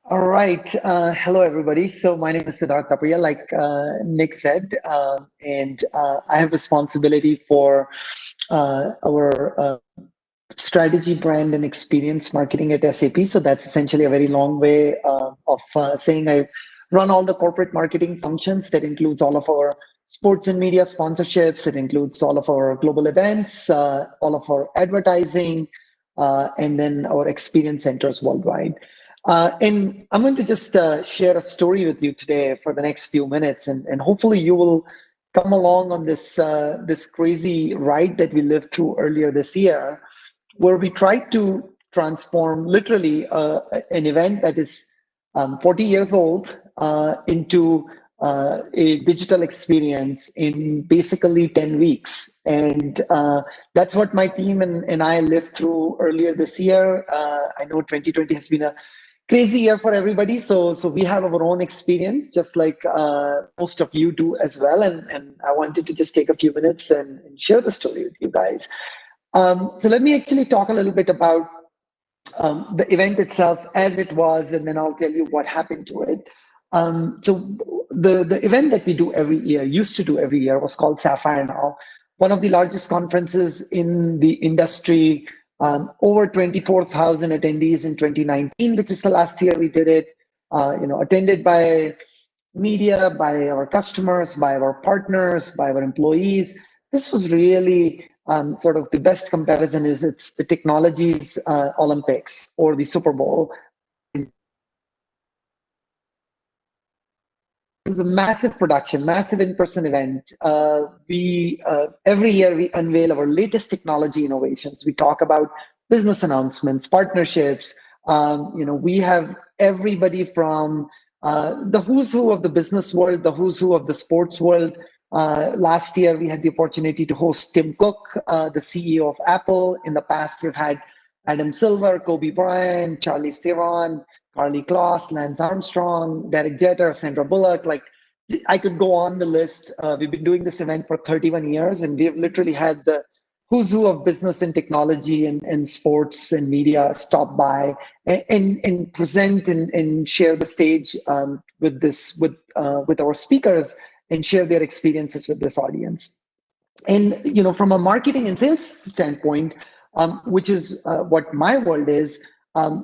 All right. Hello, everybody. So my name is Siddharth Taparia, like Nick said, and I have responsibility for our strategy, brand, and experience marketing at SAP. So that's essentially a very long way of saying I run all the corporate marketing functions. That includes all of our sports and media sponsorships. It includes all of our global events, all of our advertising, and then our experience centers worldwide. And I'm going to just share a story with you today for the next few minutes, and hopefully you will come along on this crazy ride that we lived through earlier this year, where we tried to transform literally an event that is 40 years old into a digital experience in basically 10 weeks. And that's what my team and I lived through earlier this year. I know 2020 has been a crazy year for everybody. So we have our own experience, just like most of you do as well. And I wanted to just take a few minutes and share the story with you guys. So let me actually talk a little bit about the event itself as it was, and then I'll tell you what happened to it. So the event that we do every year, used to do every year, was called Sapphire Now, one of the largest conferences in the industry. Over 24,000 attendees in 2019, which is the last year we did it. Attended by media, by our customers, by our partners, by our employees. This was really sort of the best comparison is it's the technologies Olympics or the Super Bowl. This is a massive production, massive in-person event. We every year we unveil our latest technology innovations. We talk about business announcements, partnerships. We have everybody from the who's who of the business world, the who's who of the sports world. Last year, we had the opportunity to host Tim Cook, the CEO of Apple. In the past, we've had Adam Silver, Kobe Bryant, Charlize Theron, Carly Kloss, Lance Armstrong, Derek Jeter, Sandra Bullock. Like, I could go on the list. We've been doing this event for 31 years, and we've literally had the who's who of business and technology and sports and media stop by and present and share the stage with our speakers and share their experiences with this audience. And from a marketing and sales standpoint, which is what my world is,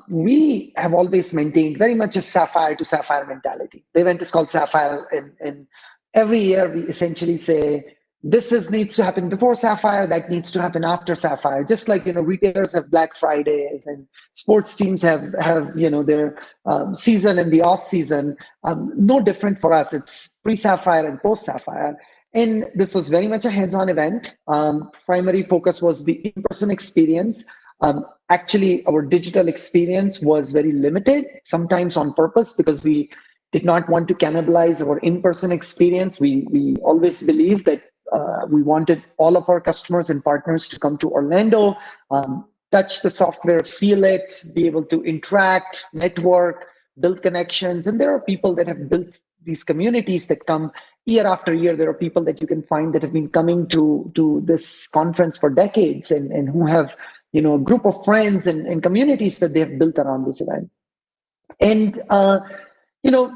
we have always maintained very much a sapphire to sapphire mentality. The event is called Sapphire, and every year we essentially say, needs to happen before Sapphire, that needs to happen after Sapphire. Just like retailers have Black Fridays and sports teams have their season and the off season. No different for us. It's pre-Sapphire and post-Sapphire. And this was very much a hands-on event. Primary focus was the in-person experience. Actually, our digital experience was very limited, sometimes on purpose, because we did not want to cannibalize our in-person experience. We always believed that we wanted all of our customers and partners to come to Orlando, touch the software, feel it, be able to interact, network, build connections. And there are people that have built these communities that come year after year. There are people that you can find that have been coming to this conference for decades and who have a group of friends and communities that they have built around this event. And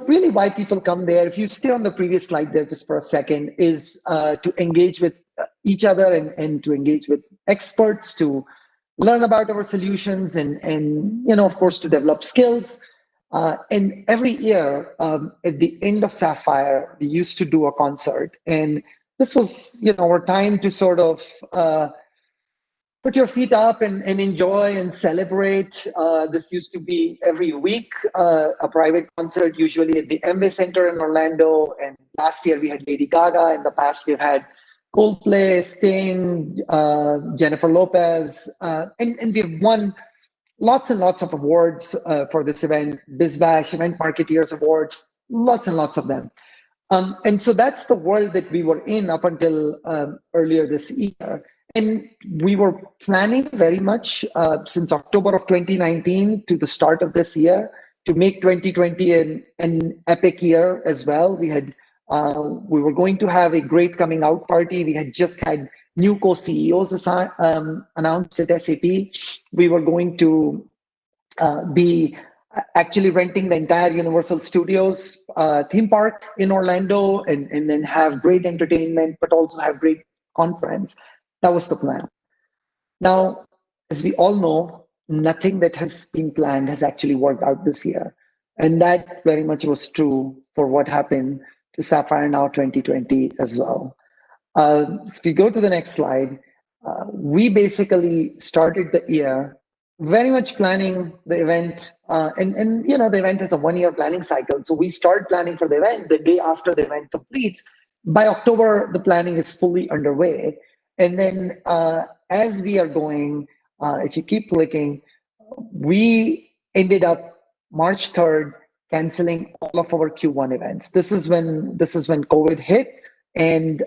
really why people come there, if you stay on the previous slide there just for a second, is to engage with each other and to engage with experts, to learn about our solutions and of course, to develop skills. And every year at the end of Sapphire, we used to do a concert. And this was, our time to sort of put your feet up and enjoy and celebrate. This used to be every week, a private concert, usually at the MV Center in Orlando. And last year we had Lady Gaga. In the past, we've had Coldplay, Sting, Jennifer Lopez. And we've won lots and lots of awards for this event, BizBash, Event Marketeers Awards, lots and lots of them. And so that's the world that we were in up until earlier this year. And we were planning very much since October of 2019 to the start of this year to make 2020 an epic year as well. We were going to have a great coming out party. We had just had new co-CEOs announced at SAP. We were going to be actually renting the entire Universal Studios theme park in Orlando, and then have great entertainment, but also have great conference. That was the plan. Now, as we all know, nothing that has been planned has actually worked out this year. And that very much was true for what happened to Sapphire Now 2020 as well. So if you go to the next slide, we basically started the year very much planning the event, and the event has a 1 year planning cycle. So we start planning for the event the day after the event completes. By October, the planning is fully underway, and then as we are going, if you keep clicking, we ended up March 3rd canceling all of our Q1 events. This is when COVID hit, and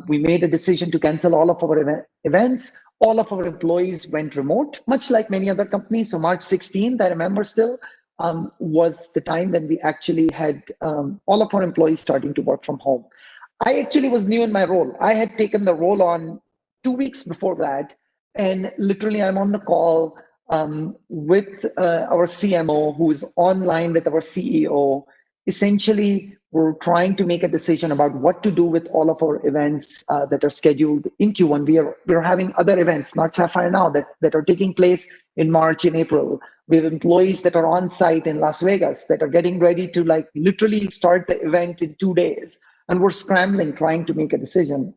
we made a decision to cancel all of our events. All of our employees went remote, much like many other companies. So March 16th, I remember still, was the time when we actually had all of our employees starting to work from home. I actually was new in my role. I had taken the role on 2 weeks before that, and literally I'm on the call with our CMO, who is online with our CEO. Essentially, we're trying to make a decision about what to do with all of our events that are scheduled in Q1. We're having other events, not Sapphire Now, that are taking place in March and April. We have employees that are on site in Las Vegas that are getting ready to literally start the event in 2 days. And we're scrambling, trying to make a decision.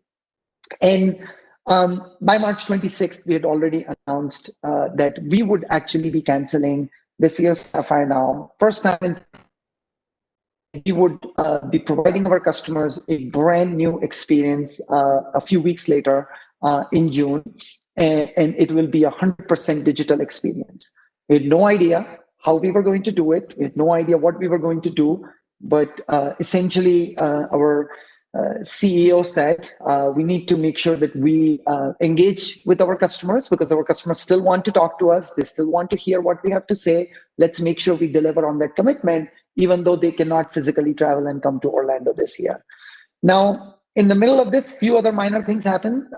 And by March 26th, we had already announced that we would actually be canceling this year's Sapphire Now. First time we would be providing our customers a brand new experience a few weeks later in June, and it will be 100% digital experience. We had no idea how we were going to do it. We had no idea what we were going to do, but essentially our CEO said, we need to make sure that we engage with our customers, because our customers still want to talk to us. They still want to hear what we have to say. Let's make sure we deliver on that commitment, even though they cannot physically travel and come to Orlando this year. Now, in the middle of this, few other minor things happen.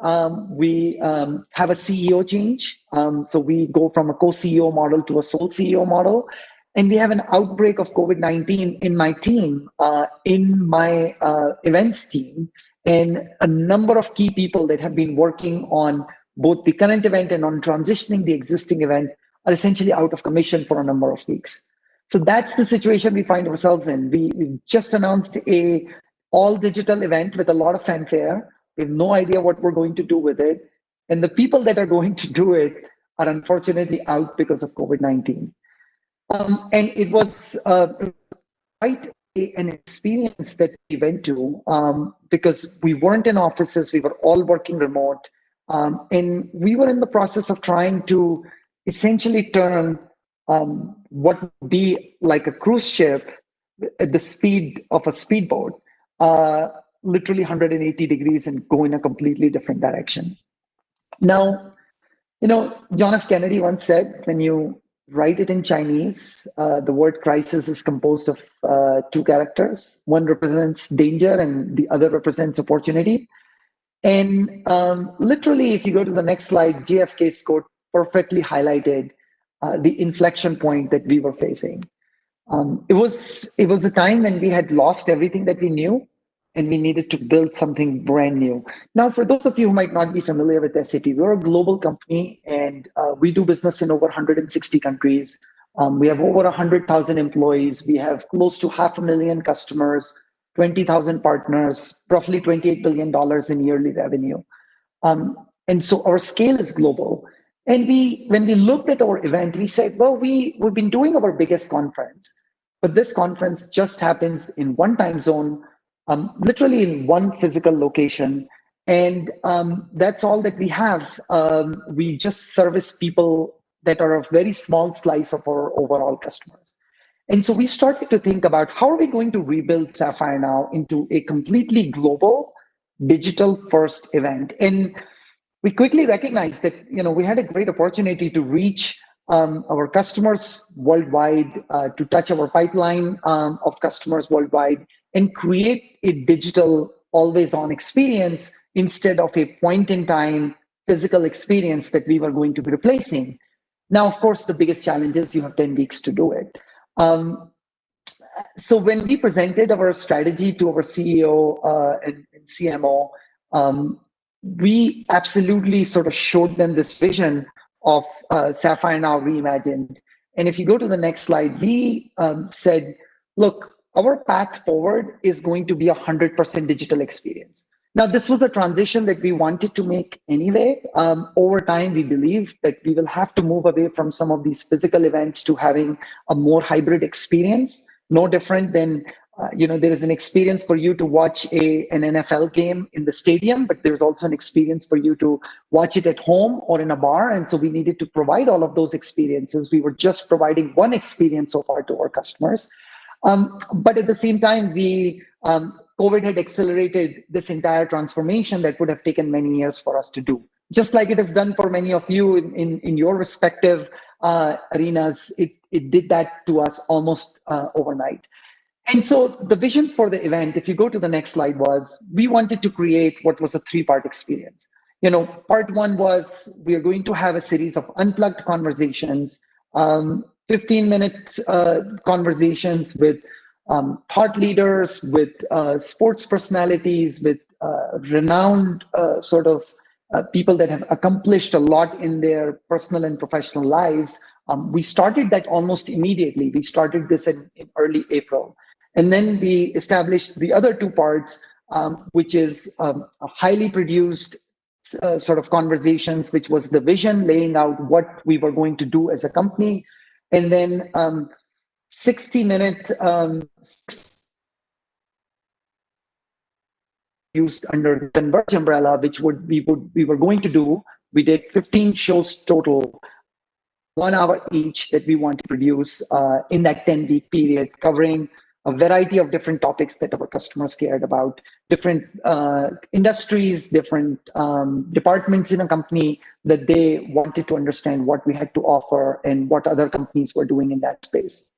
We have a CEO change. So we go from a co-CEO model to a sole CEO model. And we have an outbreak of COVID-19 in my team, in my events team, and a number of key people that have been working on both the current event and on transitioning the existing event are essentially out of commission for a number of weeks. So that's the situation we find ourselves in. We just announced a all digital event with a lot of fanfare. We have no idea what we're going to do with it. And the people that are going to do it are unfortunately out because of COVID-19. And it was quite an experience that we went to, because we weren't in offices, we were all working remote. And we were in the process of trying to essentially turn what would be like a cruise ship at the speed of a speedboat, literally 180 degrees, and go in a completely different direction. Now, John F. Kennedy once said, when you write it in Chinese, the word crisis is composed of two characters. One represents danger and the other represents opportunity. And literally, if you go to the next slide, JFK's quote perfectly highlighted the inflection point that we were facing. It was a time when we had lost everything that we knew, and we needed to build something brand new. Now, for those of you who might not be familiar with SAP, we're a global company, and we do business in over 160 countries. We have over 100,000 employees. We have close to 500,000 customers, 20,000 partners, roughly $28 billion in yearly revenue. And so our scale is global. And when we looked at our event, we said, well, we've been doing our biggest conference, but this conference just happens in one time zone, literally in one physical location. And that's all that we have. We just service people that are a very small slice of our overall customers. And so we started to think about how are we going to rebuild Sapphire Now into a completely global digital first event. And we quickly recognized that we had a great opportunity to reach our customers worldwide, to touch our pipeline of customers worldwide, and create a digital always-on experience instead of a point-in-time physical experience that we were going to be replacing. Now, of course, the biggest challenge is you have 10 weeks to do it. So when we presented our strategy to our CEO and CMO, we absolutely sort of showed them this vision of Sapphire Now Reimagined. And if you go to the next slide, we said, look, our path forward is going to be 100% digital experience. Now, this was a transition that we wanted to make anyway. Over time, we believe that we will have to move away from some of these physical events to having a more hybrid experience. No different than, there is an experience for you to watch an NFL game in the stadium, but there's also an experience for you to watch it at home or in a bar. And so we needed to provide all of those experiences. We were just providing one experience so far to our customers. But at the same time, COVID had accelerated this entire transformation that would have taken many years for us to do. Just like it has done for many of you in your respective arenas, it did that to us almost overnight. And so the vision for the event, if you go to the next slide, was we wanted to create what was a three-part experience. Part one was we are going to have a series of unplugged conversations, 15-minute conversations with thought leaders, with sports personalities, with renowned people that have accomplished a lot in their personal and professional lives. We started that almost immediately. We started this in early April. And then we established the other two parts, which is a highly produced sort of conversations, which was the vision, laying out what we were going to do as a company. And then 60-minute used under the Converge umbrella, which we were going to do. We did 15 shows total, 1 hour each, that we want to produce in that 10-week period, covering a variety of different topics that our customers cared about, different industries, different departments in a company that they wanted to understand what we had to offer and what other companies were doing in that space.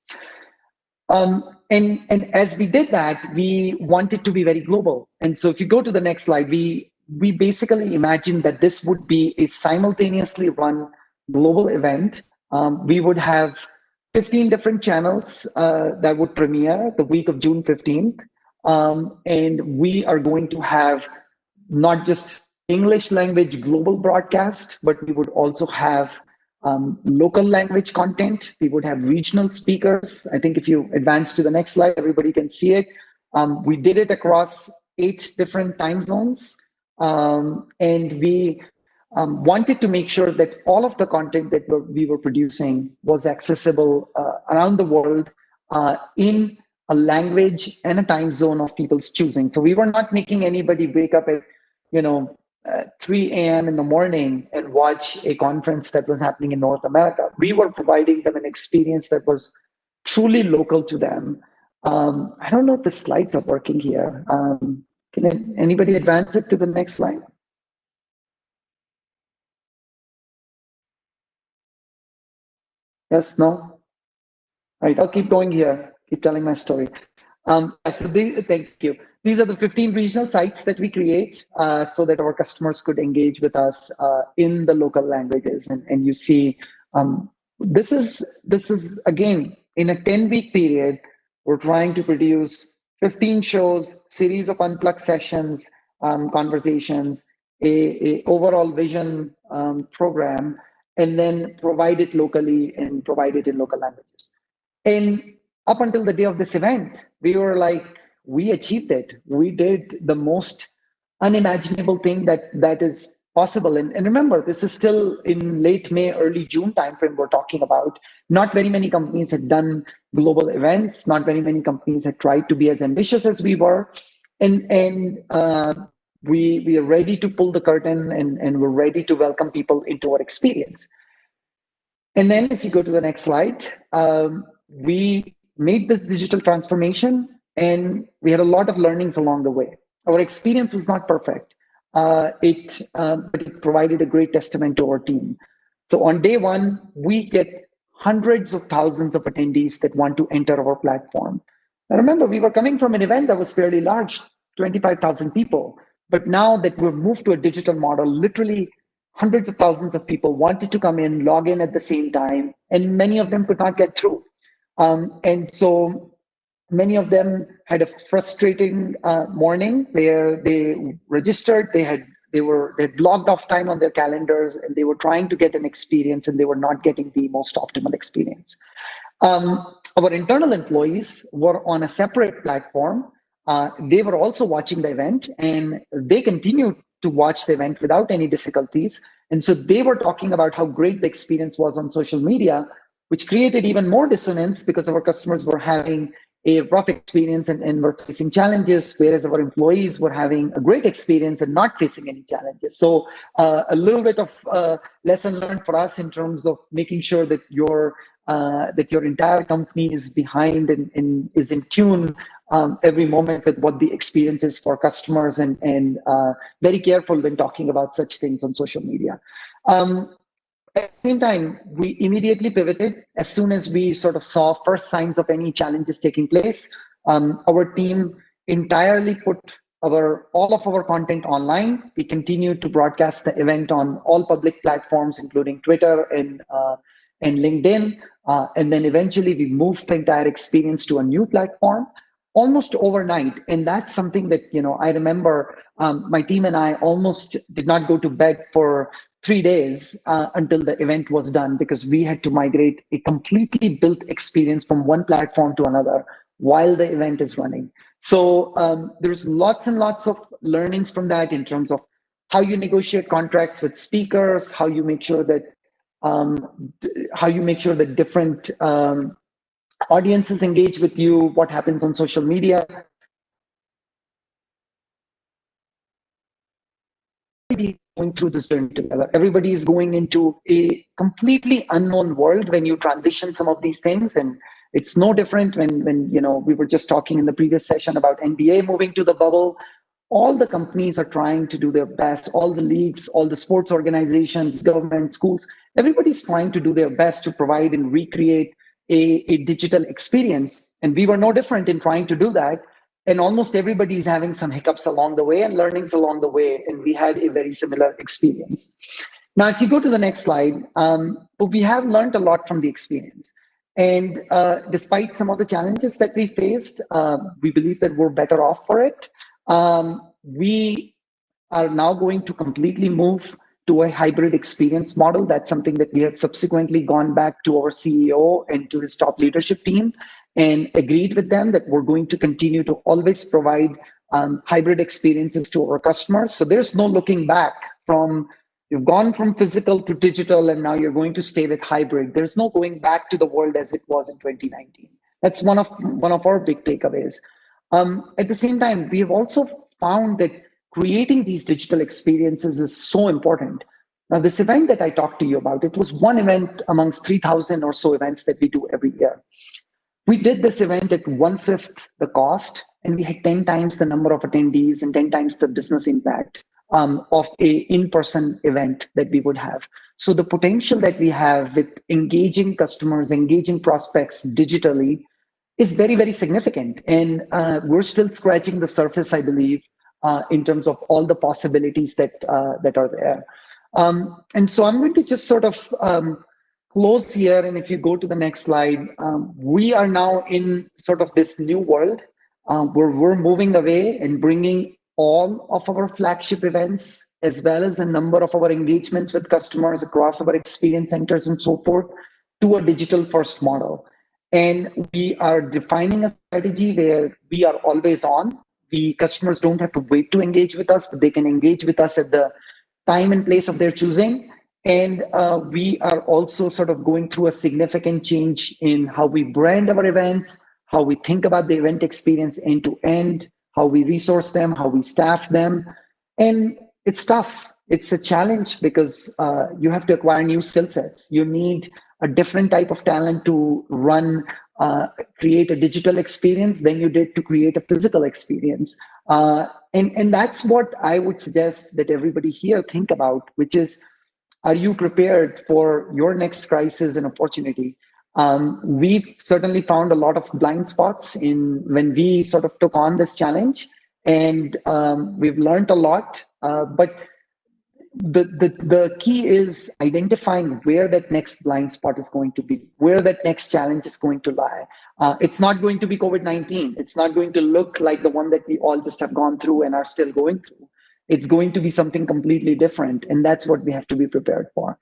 And as we did that, we wanted to be very global. And so if you go to the next slide, we basically imagined that this would be a simultaneously run global event. We would have 15 different channels that would premiere the week of June 15th. And we are going to have not just English language global broadcast, but we would also have local language content. We would have regional speakers. I think if you advance to the next slide, everybody can see it. We did it across 8 different time zones. And we wanted to make sure that all of the content that we were producing was accessible around the world in a language and a time zone of people's choosing. So we were not making anybody wake up at 3 a.m. in the morning and watch a conference that was happening in North America. We were providing them an experience that was truly local to them. I don't know if the slides are working here. Can anybody advance it to the next slide? Yes, no? All right, I'll keep going here, keep telling my story. Thank you. These are the 15 regional sites that we create so that our customers could engage with us in the local languages. And you see, this is again, in a 10-week period, we're trying to produce 15 shows, series of unplugged sessions, conversations, a overall vision program, and then provide it locally and provide it in local languages. And up until the day of this event, we were like, we achieved it. We did the most unimaginable thing that is possible. And remember, this is still in late May, early June timeframe we're talking about. Not very many companies had done global events. Not very many companies had tried to be as ambitious as we were. And we are ready to pull the curtain and we're ready to welcome people into our experience. And then if you go to the next slide, we made this digital transformation and we had a lot of learnings along the way. Our experience was not perfect, but it provided a great testament to our team. So on day one, we get hundreds of thousands of attendees that want to enter our platform. Now remember, we were coming from an event that was fairly large, 25,000 people. But now that we've moved to a digital model, literally hundreds of thousands of people wanted to come in, log in at the same time, and many of them could not get through. And so many of them had a frustrating morning where they registered, they had blocked off time on their calendars, and they were trying to get an experience, and they were not getting the most optimal experience. Our internal employees were on a separate platform. They were also watching the event, and they continued to watch the event without any difficulties. And so they were talking about how great the experience was on social media, which created even more dissonance because our customers were having a rough experience and were facing challenges, whereas our employees were having a great experience and not facing any challenges. So a little bit of lesson learned for us in terms of making sure that your entire company is behind and is in tune every moment with what the experience is for customers, and very careful when talking about such things on social media. At the same time, we immediately pivoted as soon as we sort of saw first signs of any challenges taking place. Our team entirely put all of our content online. We continued to broadcast the event on all public platforms, including Twitter and LinkedIn. And then eventually we moved the entire experience to a new platform almost overnight. And that's something that, I remember my team and I almost did not go to bed for 3 days until the event was done, because we had to migrate a completely built experience from one platform to another while the event is running. So there's lots and lots of learnings from that in terms of how you negotiate contracts with speakers, how you make sure that different audiences engage with you, what happens on social media. Going through this journey together. Everybody is going into a completely unknown world when you transition some of these things, and it's no different when we were just talking in the previous session about NBA moving to the bubble. All the companies are trying to do their best. All the leagues, all the sports organizations, government, schools, everybody's trying to do their best to provide and recreate a digital experience. And we were no different in trying to do that. And almost everybody is having some hiccups along the way and learnings along the way. And we had a very similar experience. Now, if you go to the next slide, we have learned a lot from the experience. And despite some of the challenges that we faced, we believe that we're better off for it. We are now going to completely move to a hybrid experience model. That's something that we have subsequently gone back to our CEO and to his top leadership team and agreed with them that we're going to continue to always provide hybrid experiences to our customers. So there's no looking back from, you've gone from physical to digital and now you're going to stay with hybrid. There's no going back to the world as it was in 2019. That's one of our big takeaways. At the same time, we have also found that creating these digital experiences is so important. Now, this event that I talked to you about, it was one event amongst 3,000 or so events that we do every year. We did this event at 1/5 the cost, and we had 10 times the number of attendees and 10 times the business impact of a in-person event that we would have. So the potential that we have with engaging customers, engaging prospects digitally is very, very significant. And we're still scratching the surface, I believe, in terms of all the possibilities that are there. And so I'm going to just sort of close here. And if you go to the next slide, we are now in sort of this new world where we're moving away and bringing all of our flagship events, as well as a number of our engagements with customers across our experience centers and so forth, to a digital first model. And we are defining a strategy where we are always on. The customers don't have to wait to engage with us, but they can engage with us at the time and place of their choosing. And we are also sort of going through a significant change in how we brand our events, how we think about the event experience end to end, how we resource them, how we staff them. And it's tough. It's a challenge because you have to acquire new skill sets. You need a different type of talent to create a digital experience than you did to create a physical experience. And that's what I would suggest that everybody here think about, which is, are you prepared for your next crisis and opportunity? We've certainly found a lot of blind spots when we sort of took on this challenge, and we've learned a lot. But the key is identifying where that next blind spot is going to be, where that next challenge is going to lie. It's not going to be COVID-19. It's not going to look like the one that we all just have gone through and are still going through. It's going to be something completely different, and that's what we have to be prepared for.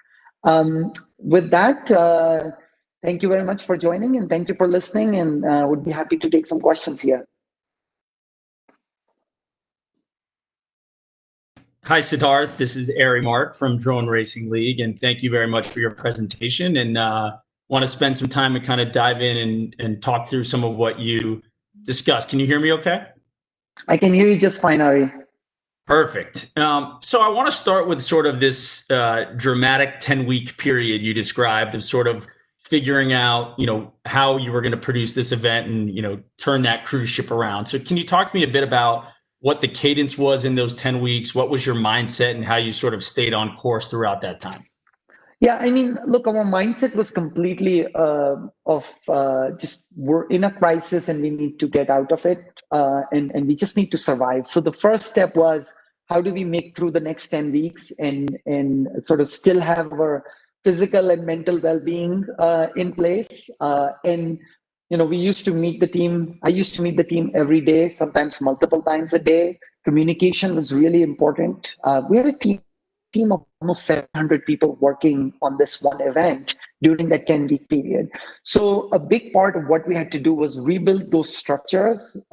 With that, thank you very much for joining, and thank you for listening, and would be happy to take some questions here. Hi, Siddharth. This is Ari Mark from Drone Racing League, and thank you very much for your presentation. And want to spend some time and kind of dive in and talk through some of what you discussed. Can you hear me okay? I can hear you just fine, Ari. Perfect. So I want to start with sort of this dramatic 10-week period you described of sort of figuring out, how you were going to produce this event and, turn that cruise ship around. So can you talk to me a bit about what the cadence was in those 10 weeks? What was your mindset and how you sort of stayed on course throughout that time? Yeah, I mean, look, our mindset was completely just we're in a crisis and we need to get out of it, and we just need to survive. So the first step was, how do we make through the next 10 weeks and sort of still have our physical and mental well-being in place? And we used to meet the team. I used to meet the team every day, sometimes multiple times a day. Communication was really important. We had a team of almost 700 people working on this one event during that 10-week period. So a big part of what we had to do was rebuild those structures,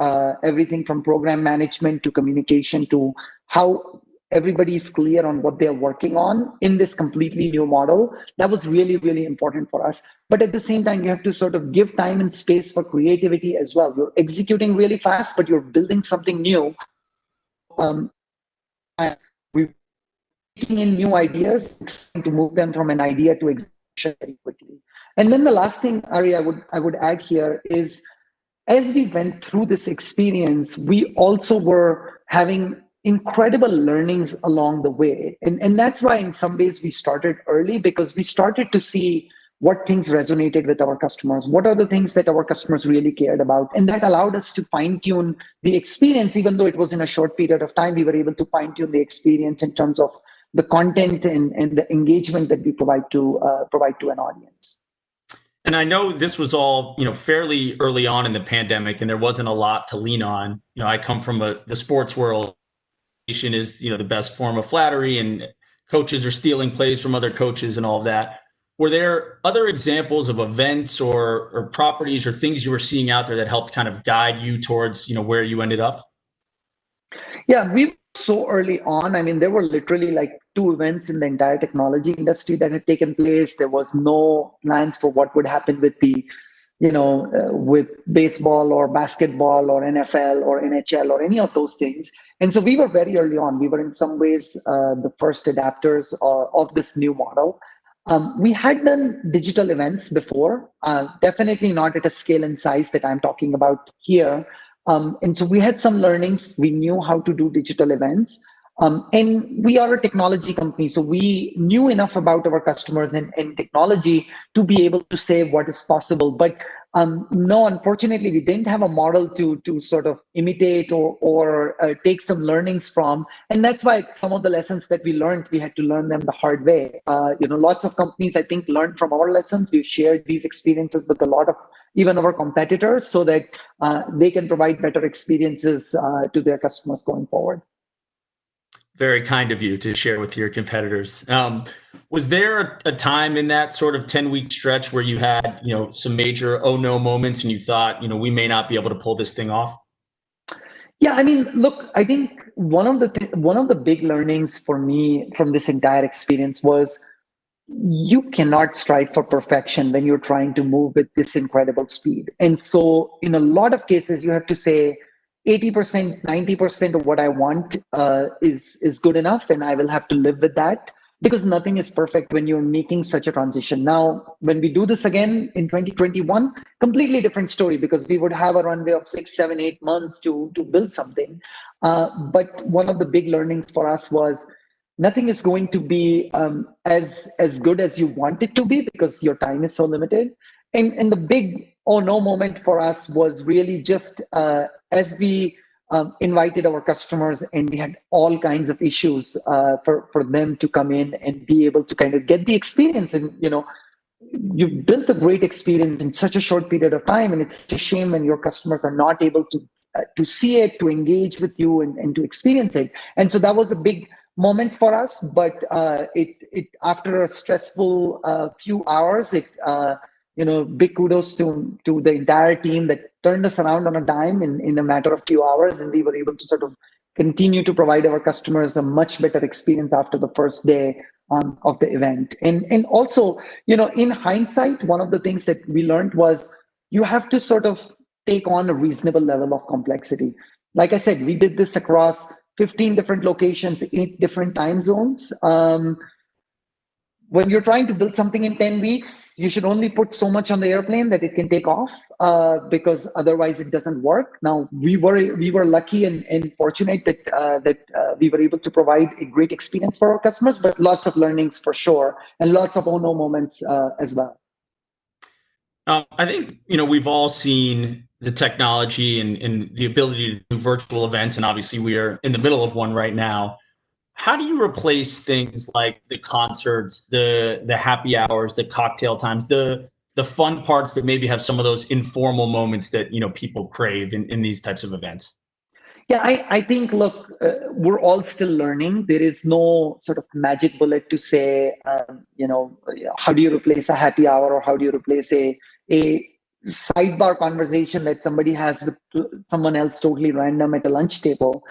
everything from program management to communication to how everybody is clear on what they're working on in this completely new model. That was really, really important for us. But at the same time, you have to sort of give time and space for creativity as well. You're executing really fast, but you're building something new. We're taking in new ideas, trying to move them from an idea to execution very quickly. And then the last thing, Ari, I would add here is, as we went through this experience, we also were having incredible learnings along the way. And that's why in some ways we started early, because we started to see what things resonated with our customers, what are the things that our customers really cared about. And that allowed us to fine-tune the experience. Even though it was in a short period of time, we were able to fine-tune the experience in terms of the content and the engagement that we provide to an audience. And I know this was all, fairly early on in the pandemic, and there wasn't a lot to lean on. I come from the sports world. Is the best form of flattery, and coaches are stealing plays from other coaches and all of that. Were there other examples of events or properties or things you were seeing out there that helped kind of guide you towards where you ended up? Yeah, we were so early on. I mean, there were literally like 2 events in the entire technology industry that had taken place. There was no plans for what would happen with the with baseball or basketball or NFL or NHL or any of those things. And so we were very early on. We were in some ways the first adapters of this new model. We had done digital events before, definitely not at a scale and size that I'm talking about here. And so we had some learnings. We knew how to do digital events. And we are a technology company, so we knew enough about our customers and technology to be able to say what is possible. But no, unfortunately, we didn't have a model to sort of imitate or take some learnings from. And that's why some of the lessons that we learned, we had to learn them the hard way. Lots of companies, I think, learned from our lessons. We've shared these experiences with a lot of even our competitors so that they can provide better experiences to their customers going forward. Very kind of you to share with your competitors. Was there a time in that sort of 10-week stretch where you had, some major oh no moments and you thought, we may not be able to pull this thing off? Yeah, I mean, look, I think one of the big learnings for me from this entire experience was you cannot strive for perfection when you're trying to move with this incredible speed. And so in a lot of cases, you have to say, 80%, 90% of what I want is good enough, and I will have to live with that, because nothing is perfect when you're making such a transition. Now, when we do this again in 2021, completely different story, because we would have a runway of 6, 7, 8 months to build something. But one of the big learnings for us was nothing is going to be as good as you want it to be, because your time is so limited. And the big oh no moment for us was really just as we invited our customers, and we had all kinds of issues for them to come in and be able to kind of get the experience. And you've built a great experience in such a short period of time, and it's a shame when your customers are not able to see it, to engage with you, and to experience it. And so that was a big moment for us. But it after a stressful few hours, big kudos to the entire team that turned us around on a dime in a matter of few hours, and we were able to sort of continue to provide our customers a much better experience after the first day of the event. And also, in hindsight, one of the things that we learned was you have to sort of take on a reasonable level of complexity. Like I said, we did this across 15 different locations, 8 different time zones. When you're trying to build something in 10 weeks, you should only put so much on the airplane that it can take off, because otherwise it doesn't work. Now, we were lucky and fortunate that we were able to provide a great experience for our customers, but lots of learnings for sure, and lots of oh no moments as well. I think, we've all seen the technology and the ability to do virtual events, and obviously we are in the middle of one right now. How do you replace things like the concerts, the happy hours, the cocktail times, the fun parts that maybe have some of those informal moments that people crave in these types of events? Yeah, I think, look, we're all still learning. There is no sort of magic bullet to say, how do you replace a happy hour, or how do you replace a sidebar conversation that somebody has with someone else totally random at a lunch table.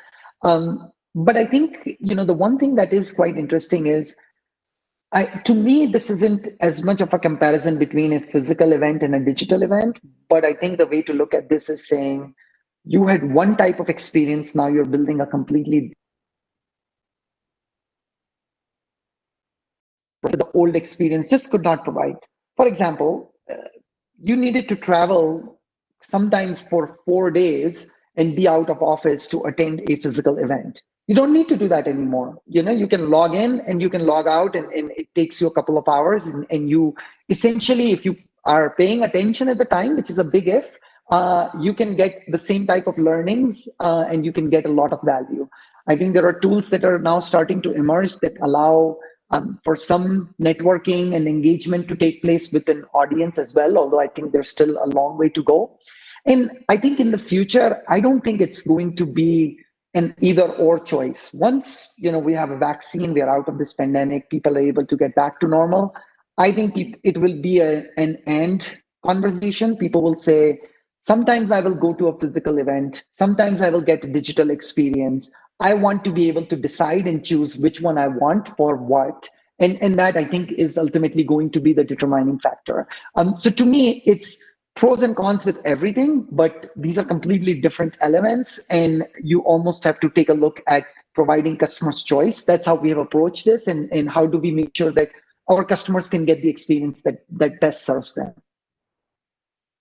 But I think, the one thing that is quite interesting is, to me, this isn't as much of a comparison between a physical event and a digital event, but I think the way to look at this is saying, you had one type of experience, now you're building a completely the old experience just could not provide. For example, you needed to travel sometimes for 4 days and be out of office to attend a physical event. You don't need to do that anymore. You can log in and you can log out, and it takes you a couple of hours. And you essentially, if you are paying attention at the time, which is a big if, you can get the same type of learnings, and you can get a lot of value. I think there are tools that are now starting to emerge that allow for some networking and engagement to take place with an audience as well, although I think there's still a long way to go. And I think in the future, I don't think it's going to be an either or choice. Once we have a vaccine, we are out of this pandemic, people are able to get back to normal, I think it will be an and conversation. People will say, sometimes I will go to a physical event, sometimes I will get a digital experience. I want to be able to decide and choose which one I want for what. And that, I think, is ultimately going to be the determining factor. So to me, it's pros and cons with everything, but these are completely different elements, and you almost have to take a look at providing customers choice. That's how we have approached this, and how do we make sure that our customers can get the experience that best serves them.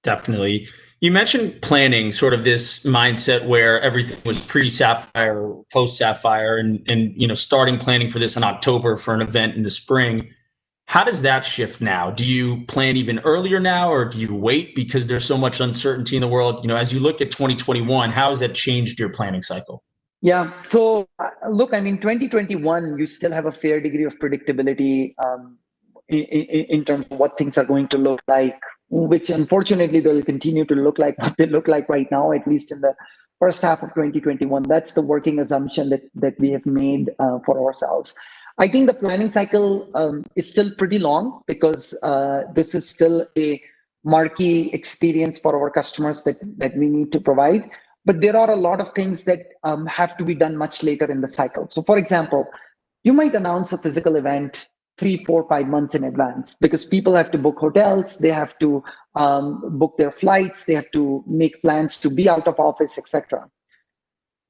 Definitely. You mentioned planning, sort of this mindset where everything was pre-Sapphire, post-Sapphire, and starting planning for this in October for an event in the spring. How does that shift now? Do you plan even earlier now, or do you wait because there's so much uncertainty in the world? As you look at 2021, how has that changed your planning cycle? Yeah. So look, 2021, you still have a fair degree of predictability in terms of what things are going to look like, which unfortunately they'll continue to look like what they look like right now, at least in the first half of 2021. That's the working assumption that we have made for ourselves. I think the planning cycle is still pretty long, because this is still a marquee experience for our customers that we need to provide. But there are a lot of things that have to be done much later in the cycle. So for example, you might announce a physical event 3, 4, 5 months in advance, because people have to book hotels, they have to book their flights, they have to make plans to be out of office, etc.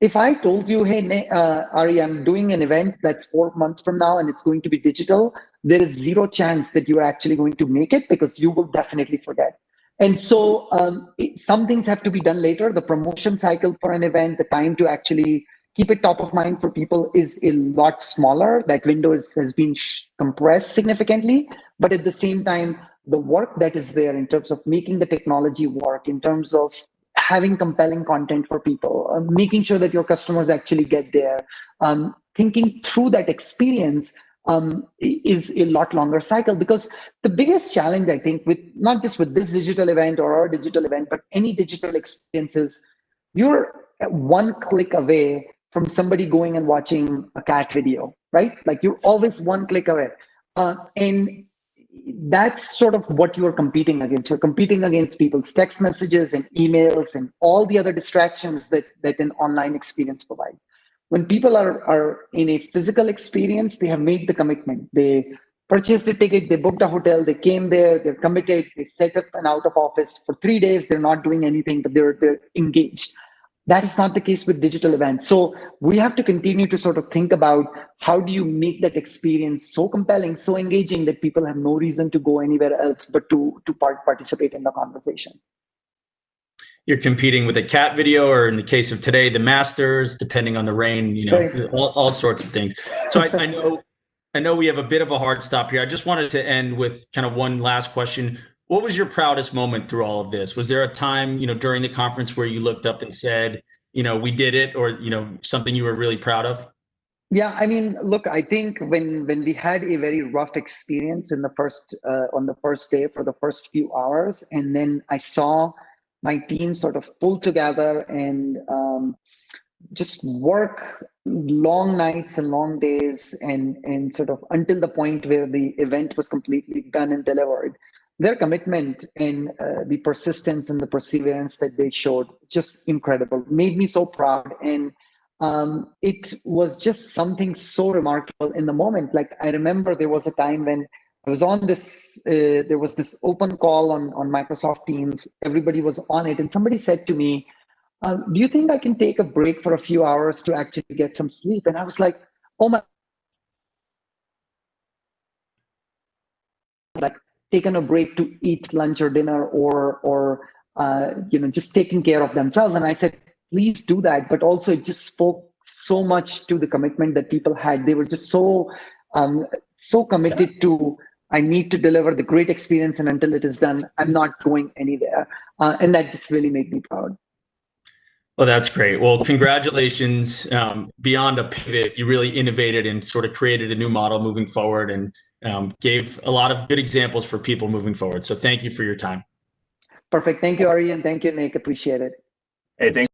If I told you, hey, Ari, I'm doing an event that's 4 months from now and it's going to be digital, there is zero chance that you're actually going to make it, because you will definitely forget. And so some things have to be done later. The promotion cycle for an event, the time to actually keep it top of mind for people is a lot smaller. That window has been compressed significantly. But at the same time, the work that is there in terms of making the technology work, in terms of having compelling content for people, making sure that your customers actually get there, thinking through that experience is a lot longer cycle. Because the biggest challenge, I think, with not just with this digital event or our digital event, but any digital experiences, you're one click away from somebody going and watching a cat video, right? Like you're always one click away. And that's sort of what you're competing against. You're competing against people's text messages and emails and all the other distractions that an online experience provides. When people are in a physical experience, they have made the commitment. They purchased a ticket, they booked a hotel, they came there, they're committed, they set up an out of office for 3 days, they're not doing anything, but they're engaged. That is not the case with digital events. So we have to continue to sort of think about how do you make that experience so compelling, so engaging that people have no reason to go anywhere else but to participate in the conversation. You're competing with a cat video, or in the case of today, the Masters, depending on the rain, all sorts of things. So I know we have a bit of a hard stop here. I just wanted to end with kind of one last question. What was your proudest moment through all of this? Was there a time, during the conference where you looked up and said, we did it, or, something you were really proud of? Yeah, I mean, look, I think when we had a very rough experience in the first on the first day for the first few hours, and then I saw my team sort of pull together and just work long nights and long days and sort of until the point where the event was completely done and delivered. Their commitment and the persistence and the perseverance that they showed, just incredible, made me so proud. And it was just something so remarkable in the moment. Like I remember there was a time when I was on this, there was this open call on Microsoft Teams, everybody was on it, and somebody said to me, do you think I can take a break for a few hours to actually get some sleep? And I was like, oh my, like taken a break to eat lunch or dinner or just taking care of themselves. And I said, please do that. But also it just spoke so much to the commitment that people had. They were just so committed to, I need to deliver the great experience, and until it is done, I'm not going anywhere. And that just really made me proud. Well, that's great. Well, congratulations. Beyond a pivot, you really innovated and sort of created a new model moving forward, and gave a lot of good examples for people moving forward. So thank you for your time. Perfect. Thank you, Ari, and thank you, Nick. Appreciate it. Hey, thanks.